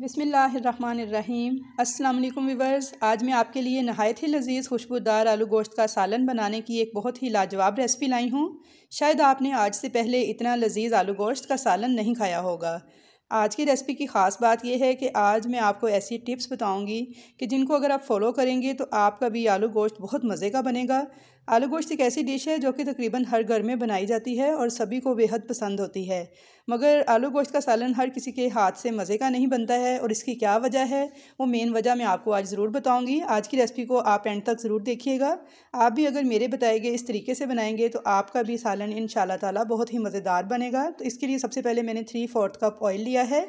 बिस्मिल्लाहिर्रहमानिर्रहीम। अस्सलाम वालेकुम व्यूअर्स, आज मैं आपके लिए नहायत ही लजीज़ खुशबूदार आलू गोश्त का सालन बनाने की एक बहुत ही लाजवाब रेसिपी लाई हूँ। शायद आपने आज से पहले इतना लजीज़ आलू गोश्त का सालन नहीं खाया होगा। आज की रेसिपी की ख़ास बात यह है कि आज मैं आपको ऐसी टिप्स बताऊंगी कि जिनको अगर आप फॉलो करेंगे तो आपका भी आलू गोश्त बहुत मज़े का बनेगा। आलू गोश्त एक ऐसी डिश है जो कि तकरीबन हर घर में बनाई जाती है और सभी को बेहद पसंद होती है, मगर आलू गोश्त का सालन हर किसी के हाथ से मज़े का नहीं बनता है। और इसकी क्या वजह है, वो मेन वजह मैं आपको आज ज़रूर बताऊंगी। आज की रेसिपी को आप एंड तक ज़रूर देखिएगा। आप भी अगर मेरे बताए गए इस तरीके से बनाएंगे तो आपका भी सालन इंशाल्लाह ताला बहुत ही मज़ेदार बनेगा। तो इसके लिए सबसे पहले मैंने 3/4 कप ऑयल लिया है।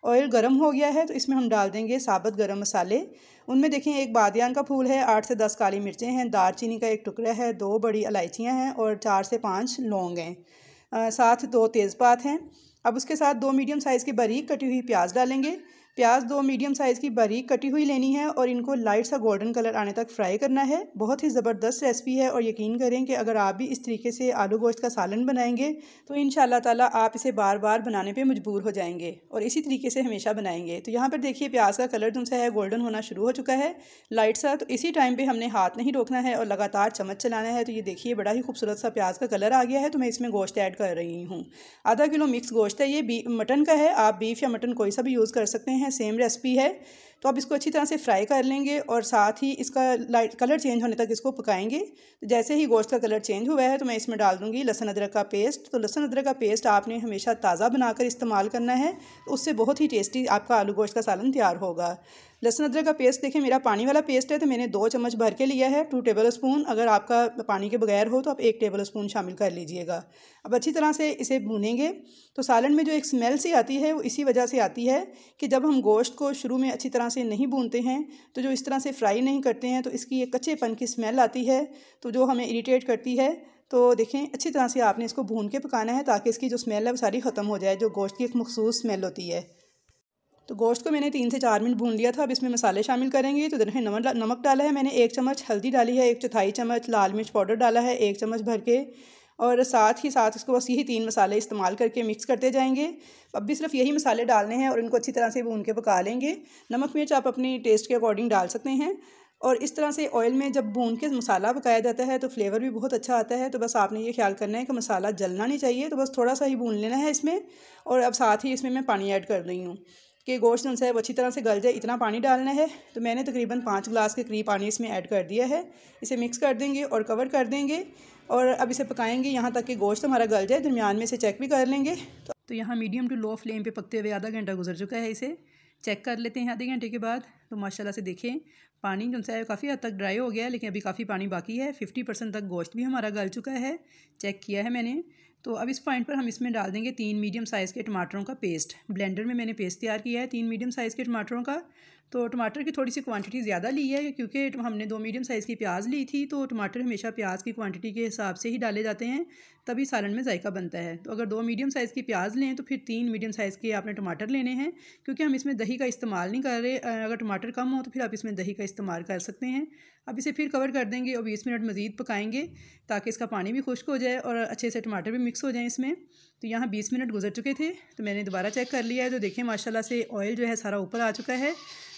ऑयल गर्म हो गया है तो इसमें हम डाल देंगे साबुत गरम मसाले। उनमें देखें, एक बादियान का फूल है, 8 से 10 काली मिर्चें हैं, दालचीनी का एक टुकड़ा है, 2 बड़ी इलायचियाँ हैं और 4 से 5 लौंग हैं, साथ 2 तेज़पात हैं। अब उसके साथ 2 मीडियम साइज़ की बारीक कटी हुई प्याज डालेंगे। प्याज 2 मीडियम साइज़ की बारीक कटी हुई लेनी है और इनको लाइट सा गोल्डन कलर आने तक फ्राई करना है। बहुत ही ज़बरदस्त रेसिपी है और यकीन करें कि अगर आप भी इस तरीके से आलू गोश्त का सालन बनाएंगे तो इंशाल्लाह ताला आप इसे बार बार बनाने पे मजबूर हो जाएंगे और इसी तरीके से हमेशा बनाएंगे। तो यहाँ पर देखिए प्याज का कलर जो है गोल्डन होना शुरू हो चुका है लाइट सा। तो इसी टाइम पर हमने हाथ नहीं रोकना है और लगातार चम्मच चलाना है। तो ये देखिए बड़ा ही खूबसूरत सा प्याज का कलर आ गया है। तो मैं इसमें गोश्त ऐड कर रही हूँ। आधा किलो मिक्स गोश्त है, ये मटन का है, आप बीफ या मटन कोई सा भी यूज़ कर सकते हैं, सेम रेसिपी है। तो अब इसको अच्छी तरह से फ्राई कर लेंगे और साथ ही इसका लाइट कलर चेंज होने तक इसको पकाएंगे। तो जैसे ही गोश्त का कलर चेंज हुआ है तो मैं इसमें डाल दूंगी लहसुन अदरक का पेस्ट। तो लहसुन अदरक का पेस्ट आपने हमेशा ताज़ा बनाकर इस्तेमाल करना है, तो उससे बहुत ही टेस्टी आपका आलू गोश्त का सालन तैयार होगा। लहसुन अदरक का पेस्ट देखें मेरा पानी वाला पेस्ट है तो मैंने 2 चम्मच भर के लिया है, 2 टेबल स्पून। अगर आपका पानी के बगैर हो तो आप 1 टेबल स्पून शामिल कर लीजिएगा। अब अच्छी तरह से इसे भूनेंगे। तो सालन में जो एक स्मेल सी आती है वो इसी वजह से आती है कि जब हम गोश्त को शुरू में अच्छी तरह से नहीं भूनते हैं तो जो इस तरह से फ्राई नहीं करते हैं तो इसकी एक कच्चेपन की स्मेल आती है, तो जो हमें इरिटेट करती है। तो देखें अच्छी तरह से आपने इसको भून के पकाना है ताकि इसकी जो स्मेल है वो सारी ख़त्म हो जाए, जो गोश्त की एक मखसूस स्मेल होती है। तो गोश्त को मैंने 3 से 4 मिनट भून लिया था। अब इसमें मसाले शामिल करेंगे। तो देखें नमक डाला है मैंने 1 चम्मच, हल्दी डाली है 1/4 चम्मच, लाल मिर्च पाउडर डाला है 1 चम्मच भर के, और साथ ही साथ इसको बस यही 3 मसाले इस्तेमाल करके मिक्स करते जाएंगे। अब भी सिर्फ यही मसाले डालने हैं और इनको अच्छी तरह से भून के पका लेंगे। नमक मिर्च आप अपनी टेस्ट के अकॉर्डिंग डाल सकते हैं। और इस तरह से ऑयल में जब भून के मसाला पकाया जाता है तो फ्लेवर भी बहुत अच्छा आता है। तो बस आपने ये ख्याल करना है कि मसाला जलना नहीं चाहिए, तो बस थोड़ा सा ही भून लेना है इसमें। और अब साथ ही इसमें मैं पानी ऐड कर रही हूँ कि गोश्त जो है वो अच्छी तरह से गल जाए, इतना पानी डालना है। तो मैंने तकरीबन 5 गिलास के करीब पानी इसमें ऐड कर दिया है। इसे मिक्स कर देंगे और कवर कर देंगे और अब इसे पकाएंगे यहाँ तक कि गोश्त हमारा गल जाए। दरमियान में इसे चेक भी कर लेंगे। तो यहाँ मीडियम टू लो फ्लेम पे पकते हुए आधा घंटा गुजर चुका है। इसे चेक कर लेते हैं आधे घंटे के बाद। तो माशाल्लाह से देखें पानी जो है काफ़ी हद तक ड्राई हो गया है, लेकिन अभी काफ़ी पानी बाकी है। 50% तक गोश्त भी हमारा गल चुका है, चेक किया है मैंने। तो अब इस पॉइंट पर हम इसमें डाल देंगे 3 मीडियम साइज़ के टमाटरों का पेस्ट। ब्लेंडर में मैंने पेस्ट तैयार किया है 3 मीडियम साइज़ के टमाटरों का। तो टमाटर की थोड़ी सी क्वांटिटी ज़्यादा ली है क्योंकि हमने 2 मीडियम साइज़ की प्याज ली थी। तो टमाटर हमेशा प्याज की क्वांटिटी के हिसाब से ही डाले जाते हैं, तभी सालन में जायका बनता है। तो अगर 2 मीडियम साइज़ की प्याज लें तो फिर 3 मीडियम साइज़ के आपने टमाटर लेने हैं, क्योंकि हम इसमें दही का इस्तेमाल नहीं कर रहे। अगर टमाटर कम हो तो फिर आप इसमें दही का इस्तेमाल कर सकते हैं। अब इसे फिर कवर कर देंगे और 20 मिनट मज़ीद पकाएंगे ताकि इसका पानी भी खुश्क हो जाए और अच्छे से टमाटर भी मिक्स हो जाए इसमें। तो यहाँ 20 मिनट गुजर चुके थे तो मैंने दोबारा चेक कर लिया है। तो देखें माशाल्लाह से ऑयल जो है सारा ऊपर आ चुका है,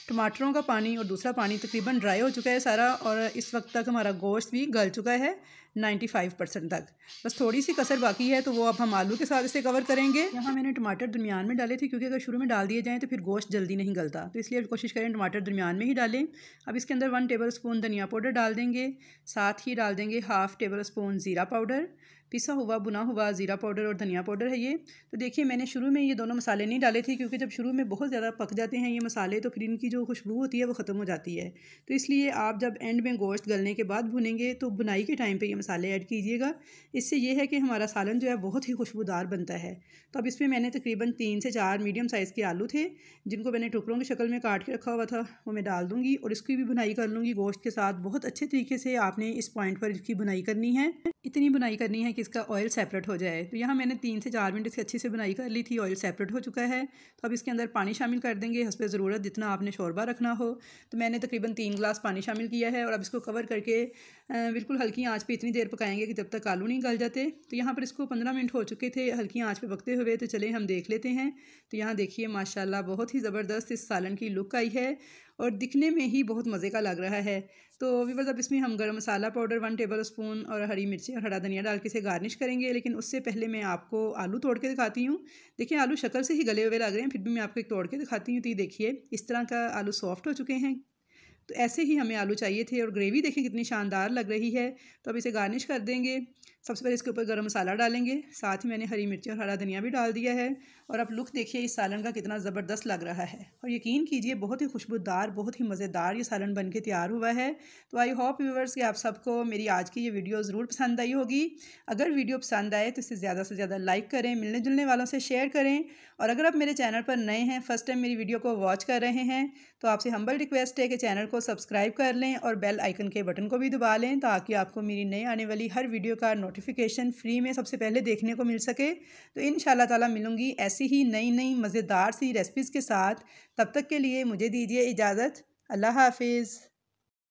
टमाटरों का पानी और दूसरा पानी तकरीबन ड्राई हो चुका है सारा, और इस वक्त तक हमारा गोश्त भी गल चुका है 95% तक। बस थोड़ी सी कसर बाकी है, तो वो अब हम आलू के साथ इसे कवर करेंगे। यहाँ मैंने टमाटर दरमियान में डाले थे क्योंकि अगर शुरू में डाल दिए जाएँ तो फिर गोश्त जल्दी नहीं गलता, तो इसलिए कोशिश करें टमाटर दरमियान में ही डालें। अब इसके अंदर 1 टेबल स्पून धनिया पाउडर डाल देंगे, साथ ही डाल देंगे 1/2 टेबल स्पून ज़ीरा पाउडर, पिसा हुआ बुना हुआ ज़ीरा पाउडर और धनिया पाउडर है ये। तो देखिए मैंने शुरू में ये दोनों मसाले नहीं डाले थे क्योंकि जब शुरू में बहुत ज़्यादा पक जाते हैं ये मसाले तो फिर इनकी जो खुशबू होती है वो ख़त्म हो जाती है। तो इसलिए आप जब एंड में गोश्त गलने के बाद भुनेंगे तो बुनाई के टाइम पे ये मसाले ऐड कीजिएगा। इससे ये है कि हमारा सालन जो है बहुत ही खुशबूदार बनता है। तो अब इसमें मैंने तकरीबन 3 से 4 मीडियम साइज़ के आलू थे जिनको मैंने टुकड़ों की शक्ल में काट के रखा हुआ था, वो मैं डाल दूँगी और इसकी भी बुनाई कर लूँगी गोश्त के साथ। बहुत अच्छे तरीके से आपने इस पॉइंट पर इसकी बुनाई करनी है, इतनी बुनाई करनी है कि इसका ऑयल सेपरेट हो जाए। तो यहाँ मैंने 3 से 4 मिनट इसकी अच्छी से बुनाई कर ली थी, ऑयल सेपरेट हो चुका है। तो अब इसके अंदर पानी शामिल कर देंगे हस्बे ज़रूरत, जितना आपने शोरबा रखना हो। तो मैंने तकरीबन 3 गिलास पानी शामिल किया है और अब इसको कवर करके बिल्कुल हल्की आंच पे इतनी देर पकाएंगे कि जब तक आलू नहीं गल जाते। तो यहाँ पर इसको 15 मिनट हो चुके थे हल्की आंच पे पकते हुए। तो चले हम देख लेते हैं। तो यहाँ देखिए माशाल्लाह बहुत ही ज़बरदस्त इस सालन की लुक आई है और दिखने में ही बहुत मज़े का लग रहा है। तो व्यूअर्स अब इसमें हम गरम मसाला पाउडर 1 टेबल स्पून और हरी मिर्ची और हरा धनिया डाल के इसे गार्निश करेंगे। लेकिन उससे पहले मैं आपको आलू तोड़ के दिखाती हूँ। देखिए आलू शक्ल से ही गले हुए लग रहे हैं, फिर भी मैं आपको एक तोड़ के दिखाती हूँ। तो ये देखिए इस तरह का आलू सॉफ्ट हो चुके हैं। तो ऐसे ही हमें आलू चाहिए थे और ग्रेवी देखिए कितनी शानदार लग रही है। तो अब इसे गार्निश कर देंगे। सबसे पहले इसके ऊपर गरम मसाला डालेंगे, साथ ही मैंने हरी मिर्ची और हरा धनिया भी डाल दिया है। और अब लुक देखिए इस सालन का कितना ज़बरदस्त लग रहा है और यकीन कीजिए बहुत ही खुशबूदार, बहुत ही मज़ेदार ये सालन बन के तैयार हुआ है। तो आई होप व्यूअर्स कि आप सबको मेरी आज की ये वीडियो ज़रूर पसंद आई होगी। अगर वीडियो पसंद आए तो इसे ज़्यादा से ज़्यादा लाइक करें, मिलने जुलने वालों से शेयर करें। और अगर आप मेरे चैनल पर नए हैं, फर्स्ट टाइम मेरी वीडियो को वॉच कर रहे हैं, तो आपसे हम्बल रिक्वेस्ट है कि चैनल को सब्सक्राइब कर लें और बेल आइकन के बटन को भी दबा लें ताकि आपको मेरी नई आने वाली हर वीडियो का नोटिफिकेशन फ्री में सबसे पहले देखने को मिल सके। तो इंशाल्लाह ताला मिलूंगी ऐसी ही नई नई मज़ेदार सी रेसिपीज़ के साथ। तब तक के लिए मुझे दीजिए इजाज़त। अल्लाह हाफिज़।